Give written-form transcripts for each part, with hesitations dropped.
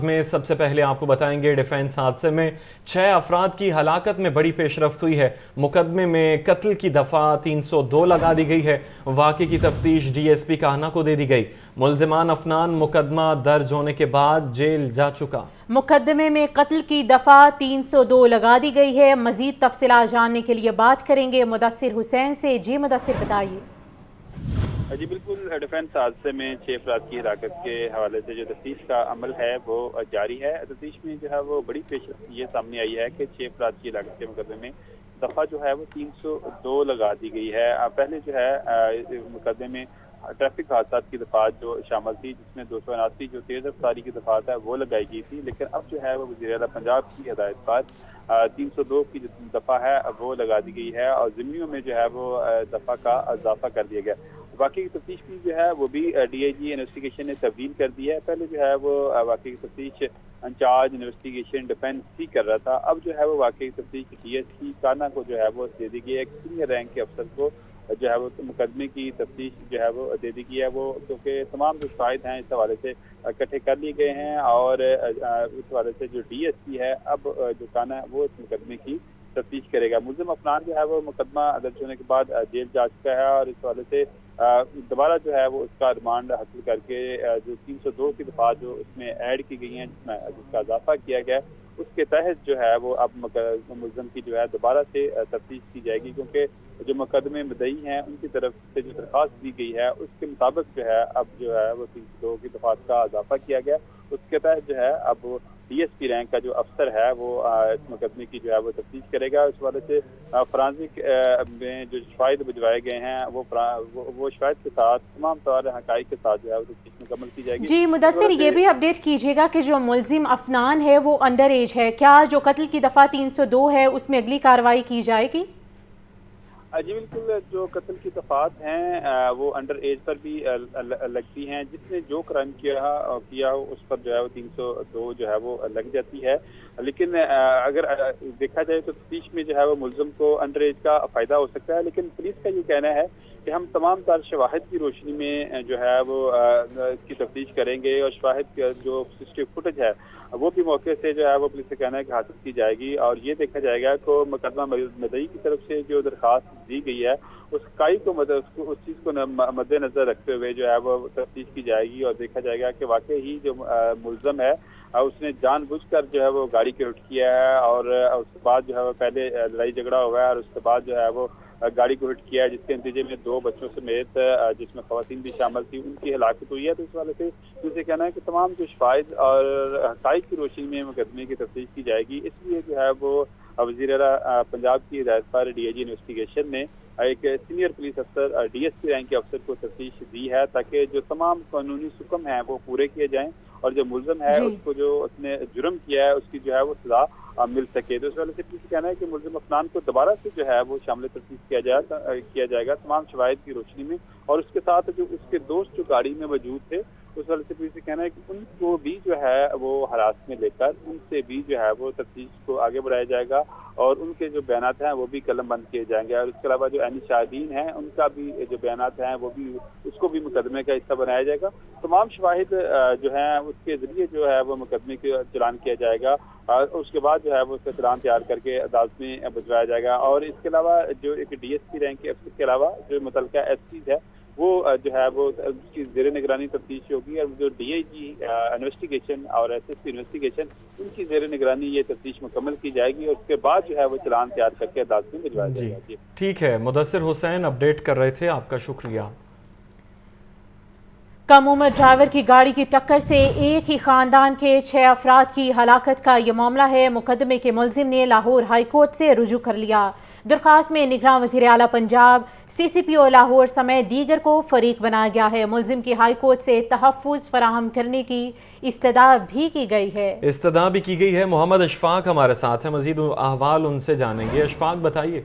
میں سب سے پہلے آپ کو بتائیں گے ڈیفنس حادثے میں 6 افراد کی ہلاکت میں بڑی پیش رفت ہوئی ہے. مقدمے میں قتل کی دفعہ 302 لگا دی گئی ہے. واقعے کی تفتیش ڈی ایس پی کاہنہ کو دے دی گئی. ملزمان افنان مقدمہ درج ہونے کے بعد جیل جا چکا. مقدمے میں قتل کی دفعہ 302 لگا دی گئی ہے. مزید تفصیلات جاننے کے لیے بات کریں گے مدثر حسین سے. جی مدثر بتائیے. جی بالکل، ڈیفنس حادثے میں 6 افراد کی ہلاکت کے حوالے سے جو تفتیش کا عمل ہے وہ جاری ہے. تفتیش میں جو ہے وہ بڑی پیش رفت یہ سامنے آئی ہے کہ 6 افراد کی ہلاکت کے مقدمے میں دفعہ جو ہے وہ 302 لگا دی گئی ہے. پہلے جو ہے مقدمے میں ٹریفک حادثات کی دفعات جو شامل تھی، جس میں 279 جو تیز رفتاری کی دفعات ہے وہ لگائی گئی تھی، لیکن اب جو ہے وہ وزیر اعلیٰ پنجاب کی ہدایت پر 302 کی جو دفعہ ہے وہ لگا دی گئی ہے اور ضمنیوں میں جو ہے وہ دفعہ کا اضافہ کر دیا گیا. واقعی کی تفتیش کی جو ہے وہ بھی ڈی آئی جی انویسٹیگیشن نے تبدیل کر دی ہے. پہلے جو ہے وہ واقعی کی تفتیش انچارج انویسٹیگیشن ڈیفنس ہی کر رہا تھا. اب جو ہے وہ واقعی کی تفتیش ڈی ایس پی کاہنہ کو جو ہے وہ دے دی گئی ہے. ایک سینئر رینک کے افسر کو جو ہے وہ مقدمے کی تفتیش جو ہے وہ دے دی گئی ہے. وہ کیونکہ تمام جو شاہد ہیں اس حوالے سے اکٹھے کر لیے گئے ہیں اور اس حوالے سے جو ڈی ایس پی ہے اب جو کاہنہ وہ اس مقدمے کی تفتیش کرے گا. ملزم افنان جو ہے وہ مقدمہ درج ہونے کے بعد جیل جا چکا ہے اور اس حوالے سے دوبارہ جو ہے وہ اس کا ریمانڈ حاصل کر کے جو 302 کی دفعات جو اس میں ایڈ کی گئی ہیں جس کا اضافہ کیا گیا ہے اس کے تحت جو ہے وہ اب ملزم کی جو ہے دوبارہ سے تفتیش کی جائے گی، کیونکہ جو مقدمے مدعی ہیں ان کی طرف سے جو درخواست دی گئی ہے اس کے مطابق جو ہے اب جو ہے وہ 302 کی دفعات کا اضافہ کیا گیا. اس کے تحت جو ہے اب ڈی ایس پی رینک کا جو افسر ہے وہ اس مقدمے کی جو ہے وہ تفتیش کرے گا. اس حوالے سے فرانزک میں جو شواہد بجوائے گئے ہیں وہ شواہد کے ساتھ تمام طور حقائق کے ساتھ جو ہے وہ تفتیش مکمل کی جائے گی. جی مدثر یہ بھی اپڈیٹ کیجیے گا کہ جو ملزم افنان ہے وہ انڈر ایج ہے، کیا جو قتل کی دفعہ 302 ہے اس میں اگلی کارروائی کی جائے گی؟ جی بالکل، جو قتل کی دفعات ہیں وہ انڈر ایج پر بھی لگتی ہیں. جس نے جو کرائم کیا اس پر جو ہے وہ 302 جو ہے وہ لگ جاتی ہے. لیکن اگر دیکھا جائے تو تفتیش میں جو ہے وہ ملزم کو انڈر ایج کا فائدہ ہو سکتا ہے، لیکن پولیس کا یہ کہنا ہے کہ ہم تمام تر شواہد کی روشنی میں جو ہے وہ اس کی تفتیش کریں گے اور شواہد کا جو سی سی ٹی وی فوٹیج ہے وہ بھی موقع سے جو ہے وہ پولیس کا کہنا ہے کہ حاصل کی جائے گی اور یہ دیکھا جائے گا کہ مقدمہ مدعی کی طرف سے جو درخواست دی گئی ہے اس کائی کو اس چیز کو مد نظر رکھتے ہوئے جو ہے وہ تفتیش کی جائے گی اور دیکھا جائے گا کہ واقعی ہی جو ملزم ہے اس نے جان بوجھ کر جو ہے وہ گاڑی کی ہٹ کیا ہے اور اس کے بعد جو ہے وہ پہلے لڑائی جھگڑا ہوا ہے اور اس کے بعد جو ہے وہ گاڑی کو ہٹ کیا ہے، جس کے نتیجے میں 2 بچوں سمیت جس میں خواتین بھی شامل تھی ان کی ہلاکت ہوئی ہے. تو اس والے سے مجھے کہنا ہے کہ تمام جو شواہد اور حقائق کی روشنی میں مقدمے کی تفتیش کی جائے گی. اس لیے جو ہے وہ وزیر اعلیٰ پنجاب کی ہدایت پر ڈی آئی جی انویسٹیگیشن نے ایک سینئر پولیس افسر ڈی ایس پی رینک کے افسر کو تفتیش دی ہے تاکہ جو تمام قانونی حکم ہیں وہ پورے کیے جائیں اور جو ملزم ہے اس کو جو اس نے جرم کیا ہے اس کی جو ہے وہ سزا مل سکے. تو اس وجہ سے پولیس کہنا ہے کہ ملزم افنان کو دوبارہ سے جو ہے وہ شامل تفتیش کیا جائے گا تمام شواہد کی روشنی میں اور اس کے ساتھ جو اس کے دوست جو گاڑی میں موجود تھے اس وجہ سے پولیس کہنا ہے کہ ان کو بھی جو ہے وہ حراست میں لے کر ان سے بھی جو ہے وہ تفتیش کو آگے بڑھایا جائے گا اور ان کے جو بیانات ہیں وہ بھی قلم بند کیے جائیں گے. اور اس کے علاوہ جو عینی شاہدین ہیں ان کا بھی جو بیانات ہیں وہ بھی اس کو بھی مقدمے کا حصہ بنایا جائے گا. تمام شواہد جو ہیں اس کے ذریعے جو ہے وہ مقدمے کا چلان کیا جائے گا اور اس کے بعد جو ہے وہ اس کا چلان تیار کر کے عدالت میں بھجوایا جائے گا. اور اس کے علاوہ جو ایک ڈی ایس پی رینک کے افسر کے علاوہ جو متعلقہ ایس پیز ہے وہ جو ہے وہ اس کی زیر نگرانی تفتیش ہوگی اور جو ڈی آئی جی انویسٹیگیشن اور ایس ایس پی انویسٹیگیشن ان کی زیر نگرانی یہ تفتیش مکمل کی جائے گی اور اس کے بعد جو ہے وہ چلان تیار کر کے عدالت میں بھجوایا جائے گا. جی ٹھیک ہے، مدثر حسین اپڈیٹ کر رہے تھے، آپ کا شکریہ. کم عمر ڈرائیور کی گاڑی کی ٹکر سے ایک ہی خاندان کے 6 افراد کی ہلاکت کا یہ معاملہ ہے. مقدمے کے ملزم نے لاہور ہائی کورٹ سے رجوع کر لیا. درخواست میں نگراں وزیر اعلیٰ پنجاب سی سی پی او لاہور سمیت دیگر کو فریق بنایا گیا ہے. ملزم کی ہائی کورٹ سے تحفظ فراہم کرنے کی استدعا بھی کی گئی ہے. محمد اشفاق ہمارے ساتھ ہیں، مزید احوال ان سے جانیں گے. اشفاق بتائیے.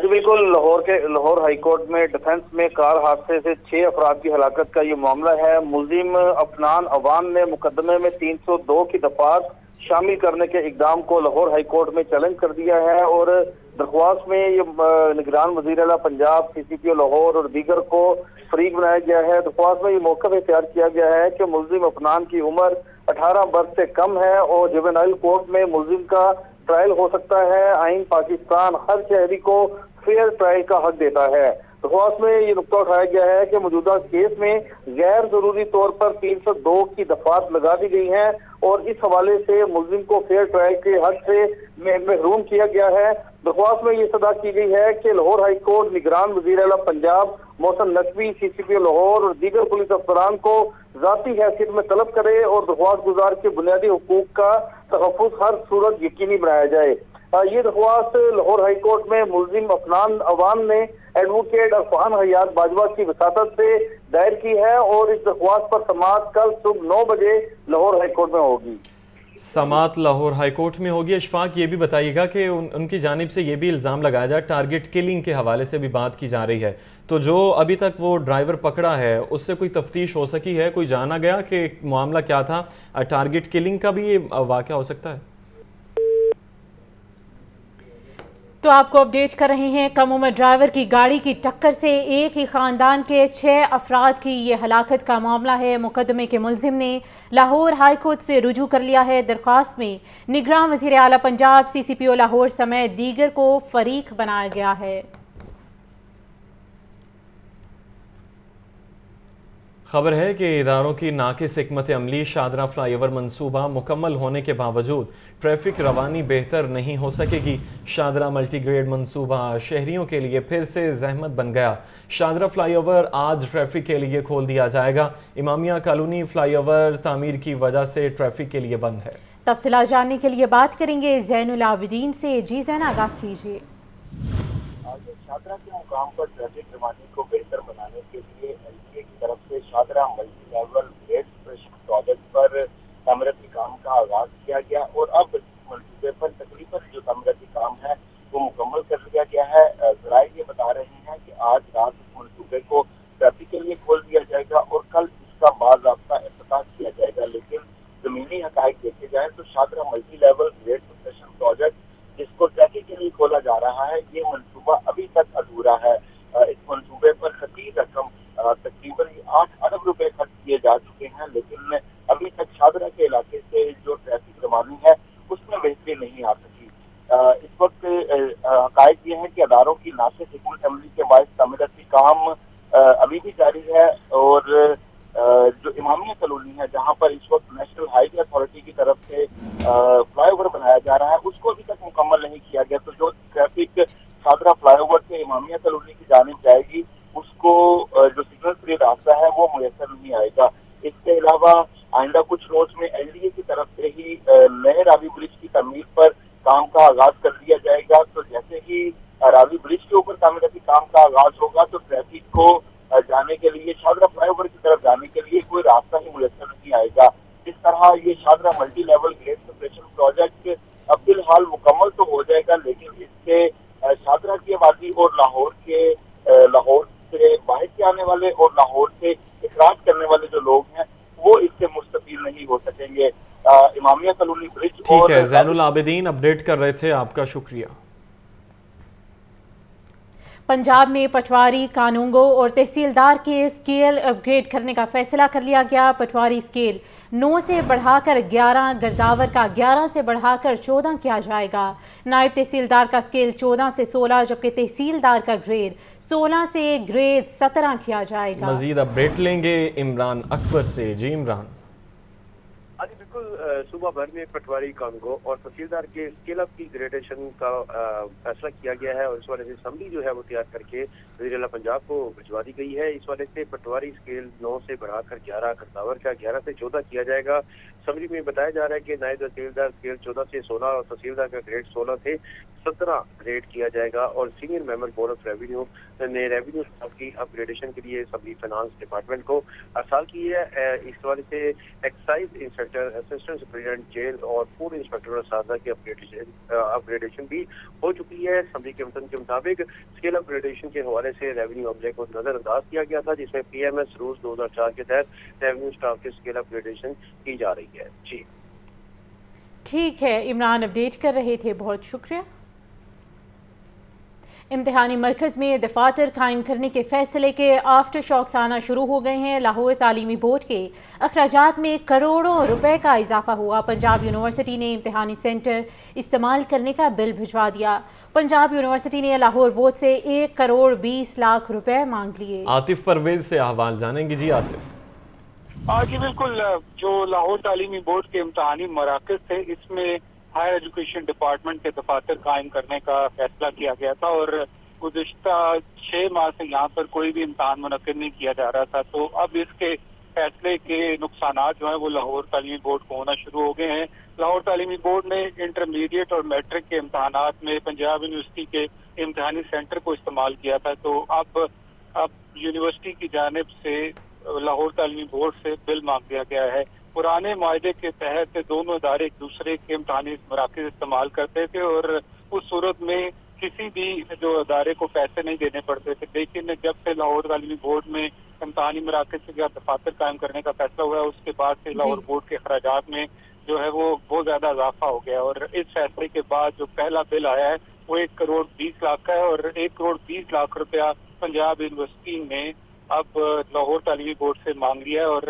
جی بالکل، لاہور ہائی کورٹ میں ڈیفنس میں کار حادثے سے 6 افراد کی ہلاکت کا یہ معاملہ ہے. ملزم افنان عوام نے مقدمے میں 302 کی دفعات شامل کرنے کے اقدام کو لاہور ہائی کورٹ میں چیلنج کر دیا ہے اور درخواست میں یہ نگران وزیر اعلیٰ پنجاب CCPO لاہور اور دیگر کو فریق بنایا گیا ہے۔ درخواست میں یہ موقف اختیار کیا گیا ہے کہ ملزم افنان کی عمر 18 برس سے کم ہے اور جوینائل کورٹ میں ملزم کا ٹرائل ہو سکتا ہے۔ آئین پاکستان ہر شہری کو فیئر ٹرائل کا حق دیتا ہے۔ درخواست میں یہ نقطہ اٹھایا گیا ہے کہ موجودہ کیس میں غیر ضروری طور پر 302 کی دفعات لگا دی گئی ہیں اور اس حوالے سے ملزم کو فیئر ٹرائل کے حق سے محروم کیا گیا ہے۔ درخواست میں یہ صدا کی گئی ہے کہ لاہور ہائی کورٹ نگران وزیر اعلیٰ پنجاب محسن نقوی CCPO لاہور اور دیگر پولیس افسران کو ذاتی حیثیت میں طلب کرے اور درخواست گزار کے بنیادی حقوق کا تحفظ ہر صورت یقینی بنایا جائے۔ یہ درخواست لاہور ہائی کورٹ میں ملزم افنان عوام نے ایڈوکیٹ عرفان حیات باجوہ کی وساطت سے دائر کی ہے اور اس درخواست پر سماعت کل صبح 9 بجے لاہور ہائی کورٹ میں ہوگی۔ سماعت لاہور ہائی کورٹ میں ہوگی۔ اشفاق یہ بھی بتائیے گا کہ ان کی جانب سے یہ بھی الزام لگایا جائے، ٹارگٹ کلنگ کے حوالے سے بھی بات کی جا رہی ہے، تو جو ابھی تک وہ ڈرائیور پکڑا ہے اس سے کوئی تفتیش ہو سکی ہے؟ کوئی جانا گیا کہ معاملہ کیا تھا؟ ٹارگٹ کلنگ کا بھی یہ واقعہ ہو سکتا ہے؟ تو آپ کو اپڈیٹ کر رہے ہیں، کم عمر ڈرائیور کی گاڑی کی ٹکر سے ایک ہی خاندان کے 6 افراد کی یہ ہلاکت کا معاملہ ہے۔ مقدمے کے ملزم نے لاہور ہائی کورٹ سے رجوع کر لیا ہے۔ درخواست میں نگراں وزیر اعلیٰ پنجاب CCPO لاہور سمیت دیگر کو فریق بنایا گیا ہے۔ خبر ہے کہ اداروں کی ناقص حکمت عملی شادرہ فلائی اوور منصوبہ مکمل ہونے کے باوجود ٹریفک روانی بہتر نہیں ہو سکے گی۔ شادرہ ملٹی گریڈ منصوبہ شہریوں کے لیے پھر سے زحمت بن گیا۔ شادرہ فلائی اوور آج ٹریفک کے لیے کھول دیا جائے گا۔ امامیہ کالونی فلائی اوور تعمیر کی وجہ سے ٹریفک کے لیے بند ہے۔ تفصیلات جاننے کے لیے بات کریں گے زین العابدین سے۔ جی زین، آگاہ کیجیے۔ شادرہ کے مقام پر ٹریفک روانی کو بہتر بنانے کے لیے LTA کی طرف سے Shahdara multi level grade project پر تعمیراتی کام کا آغاز کیا گیا اور اب اس منصوبے پر تقریباً جو تعمیراتی کام ہے وہ مکمل کر لیا گیا ہے۔ ذرائع یہ بتا رہے ہیں کہ آج رات اس منصوبے کو ٹریفک کے لیے کھول دیا جائے گا اور کل اس کا باضابطہ افتتاح کیا جائے گا، لیکن زمینی حقائق دیکھے جائیں تو Shahdara multi level grade project جس کو ٹریفک کے لیے کھولا جا رہا ہے، یہ منصوبہ ابھی تک ادھورا ہے۔ اس منصوبے پر خطیر رقم تقریباً 8 ارب روپے خرچ کیے جا چکے ہیں، لیکن ابھی تک شادرہ کے علاقے سے جو ٹریفک روانی ہے اس میں بہتری نہیں آ سکی۔ اس وقت حقائق یہ ہے کہ اداروں کی ناقص حکمت عملی کے باعث تعمیراتی کام ابھی بھی جاری ہے اور جو امامیہ کالونی ہے جہاں پر اس وقت نیشنل ہائی وے اتھارٹی کی طرف سے فلائی اوور بنایا جا رہا ہے اس کو ابھی تک مکمل نہیں کیا گیا، تو جو ٹریفک شادرہ فلائی اوور سے امامیہ کالونی کی جانب جائے گی اس کو جو سگنل فری راستہ ہے وہ میسر نہیں آئے گا۔ اس کے علاوہ آئندہ کچھ روز میں LDA کی طرف سے ہی نئے راوی برج کی تعمیر پر کام کا آغاز کر دیا جائے گا، تو جیسے ہی راوی برج کے اوپر تعمیراتی کام کا آغاز ہوگا تو ٹریفک کو جانے کے لیے شادرہ فلائی اوور کی طرف جانے کے لیے کوئی راستہ ہی میسر نہیں آئے گا۔ اس طرح یہ Shahdara multi level grade separation project اب فی الحال مکمل تو ہو جائے گا، لیکن اس سے شادرہ کی آبادی اور لاہور سے باہر سے آنے والے اور لاہور سے اخراج کرنے والے جو لوگ ہیں وہ اس سے مستفید نہیں ہو سکیں گے۔ امامیہ کالونی برج ٹھیک ہے، زین العابدین اپڈیٹ کر رہے تھے، آپ کا شکریہ۔ پنجاب میں پٹواری، قانونگو اور تحصیلدار کے اسکیل اپ گریڈ کرنے کا فیصلہ کر لیا گیا۔ پٹواری اسکیل 9 سے بڑھا کر 11، گرداور کا 11 سے بڑھا کر 14 کیا جائے گا۔ نائب تحصیلدار کا اسکیل 14 سے 16 جبکہ تحصیلدار کا گریڈ 16 سے گریڈ 17 کیا جائے گا۔ مزید اپڈیٹ لیں گے عمران اکبر سے۔ جی عمران۔ جی بالکل، صوبہ بھر میں پٹواری، قانونگو اور تحصیلدار کے اسکیل اپ کی گریڈیشن کا فیصلہ کیا گیا ہے اور اس والے سے اسمبلی جو ہے وہ تیار کر کے وزیر اعلیٰ پنجاب کو بھجوا دی گئی ہے۔ اس والے سے پٹواری اسکیل 9 سے بڑھا کر 11، گرداور کا 11 سے 14 کیا جائے گا۔ اسمبلی میں بتایا جا رہا ہے کہ نائب تحصیلدار اسکیل 14 سے 16 اور تحصیلدار کا گریڈ 16 سے 17 گریڈ کیا جائے گا اور senior member board of revenue نے ریونیو اسٹاف کی اپ گریڈیشن کے لیے اسمبلی فائنانس ڈپارٹمنٹ کو ارسال کی ہے۔ اس حوالے سے excise inspector, assistant superintendent jail اور فوڈ انسپیکٹر اور اساتذہ کی اپ گریڈیشن بھی ہو چکی ہے۔ اسمبلی کے متن کے مطابق اسکیل اپ گریڈیشن کے حوالے سے ریونیو عملے کو نظر انداز کیا گیا تھا، جس میں PMS رولز 2004 کے تحت ریونیو اسٹاف کے اسکیل اپ گریڈیشن کی جا رہی ہے۔ جی ٹھیک ہے عمران، اپڈیٹ کر رہے تھے، بہت شکریہ۔ امتحانی مرکز میں دفاتر قائم کرنے کے فیصلے کے آفٹر شاکس آنا شروع ہو گئے ہیں۔ لاہور تعلیمی بورڈ کے اخراجات میں کروڑوں روپے کا اضافہ ہوا۔ پنجاب یونیورسٹی نے امتحانی سینٹر استعمال کرنے کا بل بھجوا دیا۔ پنجاب یونیورسٹی نے لاہور بورڈ سے 1 کروڑ 20 لاکھ روپے مانگ لیے۔ عاطف پرویز سے احوال جانیں گے۔ جی عاطف۔ جی بالکل، جو لاہور تعلیمی بورڈ کے امتحانی مراکز تھے اس میں ہائر ایجوکیشن ڈپارٹمنٹ کے دفاتر قائم کرنے کا فیصلہ کیا گیا تھا، اور گزشتہ 6 ماہ سے یہاں پر کوئی بھی امتحان منعقد نہیں کیا جا رہا تھا۔ تو اب اس کے فیصلے کے نقصانات جو ہیں وہ لاہور تعلیمی بورڈ کو ہونا شروع ہو گئے ہیں۔ لاہور تعلیمی بورڈ نے انٹرمیڈیٹ اور میٹرک کے امتحانات میں پنجاب یونیورسٹی کے امتحانی سینٹر کو استعمال کیا تھا، تو اب یونیورسٹی کی جانب سے لاہور تعلیمی بورڈ سے بل مانگ دیا گیا ہے۔ پرانے معاہدے کے تحت دونوں ادارے ایک دوسرے کے امتحانی مراکز استعمال کرتے تھے، اور اس صورت میں کسی بھی جو ادارے کو پیسے نہیں دینے پڑتے تھے، لیکن جب سے لاہور تعلیمی بورڈ میں امتحانی مراکز سے دفاتر قائم کرنے کا فیصلہ ہوا ہے، اس کے بعد سے لاہور بورڈ کے اخراجات میں جو ہے وہ بہت زیادہ اضافہ ہو گیا، اور اس فیصلے کے بعد جو پہلا بل آیا ہے وہ 1 کروڑ 20 لاکھ کا ہے، اور 1 کروڑ 20 لاکھ روپیہ پنجاب یونیورسٹی نے اب لاہور تعلیمی بورڈ سے مانگ لیا ہے۔ اور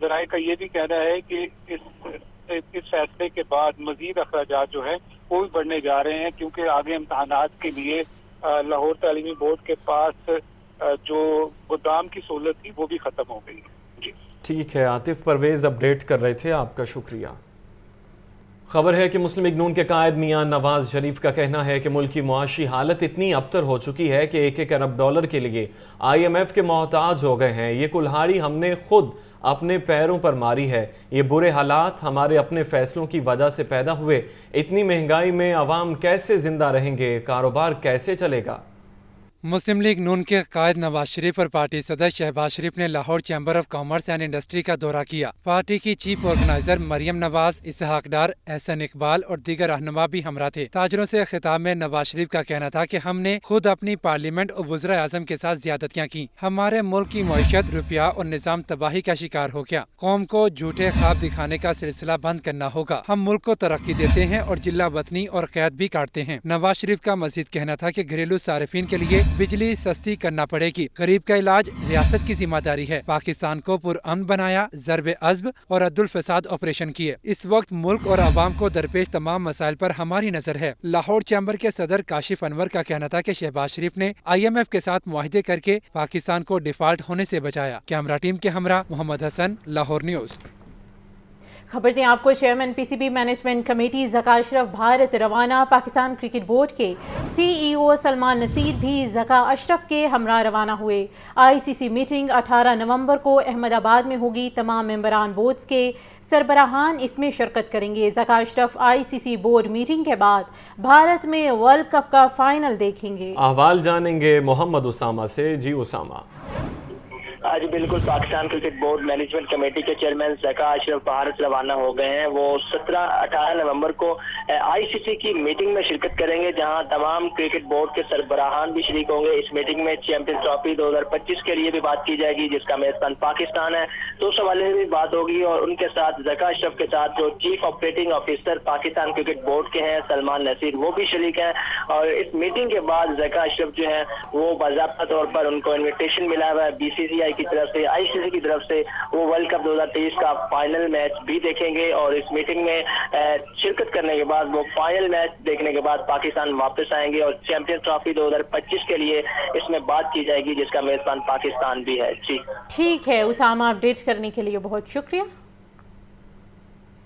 ذرائع کا یہ بھی کہنا ہے کہ اس فیصلے کے بعد مزید اخراجات جو ہے وہ بھی بڑھنے جا رہے ہیں، کیونکہ آگے امتحانات کے لیے لاہور تعلیمی بورڈ کے پاس جو گودام کی سہولت تھی وہ بھی ختم ہو گئی ہے۔ جی ٹھیک ہے، عاطف پرویز اپڈیٹ کر رہے تھے، آپ کا شکریہ۔ خبر ہے کہ مسلم لیگ نون کے قائد میاں نواز شریف کا کہنا ہے کہ ملک کی معاشی حالت اتنی ابتر ہو چکی ہے کہ 1 ارب ڈالر کے لیے IMF کے محتاج ہو گئے ہیں۔ یہ کلہاڑی ہم نے خود اپنے پیروں پر ماری ہے۔ یہ برے حالات ہمارے اپنے فیصلوں کی وجہ سے پیدا ہوئے۔ اتنی مہنگائی میں عوام کیسے زندہ رہیں گے؟ کاروبار کیسے چلے گا؟ مسلم لیگ نون کے قائد نواز شریف اور پارٹی صدر شہباز شریف نے Lahore chamber of commerce and industry کا دورہ کیا۔ پارٹی کی چیف آرگنائزر مریم نواز، اسحاق ڈار، احسن اقبال اور دیگر رہنما بھی ہمراہ تھے۔ تاجروں سے خطاب میں نواز شریف کا کہنا تھا کہ ہم نے خود اپنی پارلیمنٹ اور وزراء اعظم کے ساتھ زیادتیاں کی۔ ہمارے ملک کی معیشت، روپیہ اور نظام تباہی کا شکار ہو گیا۔ قوم کو جھوٹے خواب دکھانے کا سلسلہ بند کرنا ہوگا۔ ہم ملک کو ترقی دیتے ہیں اور جلا وطنی اور قید بھی کاٹتے ہیں۔ نواز شریف کا مزید کہنا تھا کہ گھریلو صارفین کے لیے بجلی سستی کرنا پڑے گی۔ غریب کا علاج ریاست کی ذمہ داری ہے۔ پاکستان کو پرامن بنایا، ضرب عضب اور عدل فساد آپریشن کیے۔ اس وقت ملک اور عوام کو درپیش تمام مسائل پر ہماری نظر ہے۔ لاہور چیمبر کے صدر کاشف انور کا کہنا تھا کہ شہباز شریف نے IMF کے ساتھ معاہدے کر کے پاکستان کو ڈیفالٹ ہونے سے بچایا۔ کیمرہ ٹیم کے ہمراہ محمد حسن، لاہور نیوز۔ خبر دیں آپ کو، chairman PCB management committee Zaka Ashraf Bharat روانہ۔ پاکستان کرکٹ بورڈ کے CEO سلمان نصیر بھی ذکا اشرف کے ہمراہ روانہ ہوئے۔ ICC میٹنگ 18 نومبر کو احمد آباد میں ہوگی۔ تمام ممبران بورڈز کے سربراہان اس میں شرکت کریں گے۔ ذکا اشرف ICC بورڈ میٹنگ کے بعد بھارت میں ورلڈ کپ کا فائنل دیکھیں گے۔ احوال جانیں گے محمد اسامہ سے۔ جی اسامہ۔ جی بالکل، Pakistan cricket board management committee کے چیئرمین ذکا اشرف بھارت روانہ ہو گئے ہیں۔ وہ 17-18 نومبر کو ICC کی میٹنگ میں شرکت کریں گے، جہاں تمام کرکٹ بورڈ کے سربراہان بھی شریک ہوں گے۔ اس میٹنگ میں چیمپئن ٹرافی 2025 کے لیے بھی بات کی جائے گی، جس کا میزبان پاکستان ہے، تو اس حوالے سے بھی بات ہوگی۔ اور ان کے ساتھ ذکا اشرف کے ساتھ جو chief operating officer Pakistan cricket board کے ہیں سلمان نصیر، وہ بھی شریک ہیں۔ اور اس میٹنگ کے بعد ذکا اشرف جو ہے وہ باضابطہ طور پر ان کو انویٹیشن ملا ہوا ہے BCCI کی طرف سے، ICC کی طرف سے۔ وہ ورلڈ کپ 2023 کا فائنل میچ بھی دیکھیں گے، اور اس میٹنگ میں شرکت کرنے کے بعد وہ فائنل میچ دیکھنے کے بعد پاکستان واپس آئیں گے، اور چیمپئن ٹرافی 2025 کے لیے اس میں بات کی جائے گی، جس کا میزبان پاکستان بھی ہے۔ جی ٹھیک ہے اسامہ، اپڈیٹ کرنے کے لیے بہت شکریہ۔